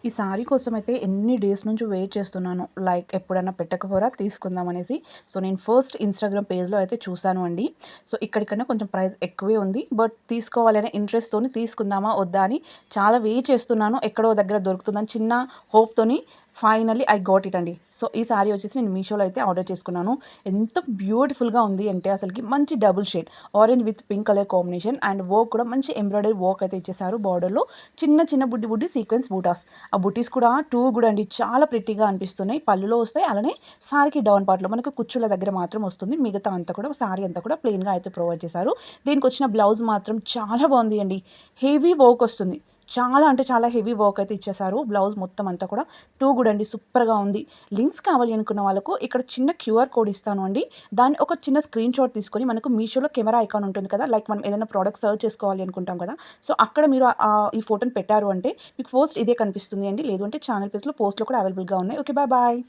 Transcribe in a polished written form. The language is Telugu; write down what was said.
ఈ శారీ కోసమైతే ఎన్ని డేస్ నుంచి వెయిట్ చేస్తున్నానో. లైక్ ఎప్పుడన్నా పెట్టకపోరా తీసుకుందాం అనేసి. సో, నేను ఫస్ట్ ఇన్‌స్టాగ్రామ్ పేజ్‌లో అయితే చూసాను అండి. సో, ఇక్కడికన్నా కొంచెం ప్రైస్ ఎక్కువే ఉంది. బట్ తీసుకోవాలి అనే ఇంట్రెస్ట్‌తోని తీసుకుందామా? వద్దా? అని చాలా వెయిట్ చేస్తున్నాను. ఎక్కడో దగ్గర దొరుకుతుందని చిన్న హోప్‌తోని ఫైనల్లీ ఐ గాట్ ఇట్ అండి. సో, ఈ శారీ వచ్చేసి నేను మీషోలో అయితే ఆర్డర్ చేసుకున్నాను. ఎంత బ్యూటిఫుల్‌గా ఉంది అంటే అసలకి మంచి double shade orange with pink colour combination and work కూడా మంచి ఎంబ్రాయిడరీ వర్క్ అయితే ఇచ్చేసారు బార్డర్‌లో. చిన్న చిన్న బుడ్డి బుడ్డి సీక్వెన్స్ బూటాస్. ఆ బుటీస్ కూడా 2 కూడా అండి చాలా ప్రిట్టీగా అనిపిస్తున్నాయి. పళ్ళులో వస్తాయి. అలానే సారీకి డౌన్ పార్ట్‌లో మనకు కుచ్చుల దగ్గర మాత్రం వస్తుంది. మిగతా అంతా కూడా సారీ అంతా కూడా ప్లెయిన్‌గా అయితే ప్రొవైడ్ చేశారు. దీనికొచ్చిన బ్లౌజ్ మాత్రం చాలా బాగుంది అండి. హెవీ వర్క్ వస్తుంది. చాలా అంటే చాలా హెవీ వర్క్ అయితే ఇచ్చేసారు. బ్లౌజ్ మొత్తం అంతా కూడా 2 కూడా అండి సూపర్‌గా ఉంది. లింక్స్ కావాలి అనుకున్న వాళ్ళకు ఇక్కడ చిన్న క్యూఆర్ కోడ్ ఇస్తాను అండి. దాన్ని ఒక చిన్న స్క్రీన్ షాట్ తీసుకొని మనకు మీషోలో కెమెరా ఐకాన్ ఉంటుంది కదా! లైక్ మనం ఏదైనా ప్రొడక్ట్ సెర్చ్ చేసుకోవాలి అనుకుంటాం కదా! సో, అక్కడ మీరు ఈ ఫోటోని పెట్టారు అంటే మీకు ఫస్ట్ ఇదే కనిపిస్తుంది అండి. లేదు అంటే ఛానల్ పేజ్‌లో పోస్ట్‌లో కూడా అవైలబుల్‌గా ఉన్నాయి. ఓకే. Bye bye.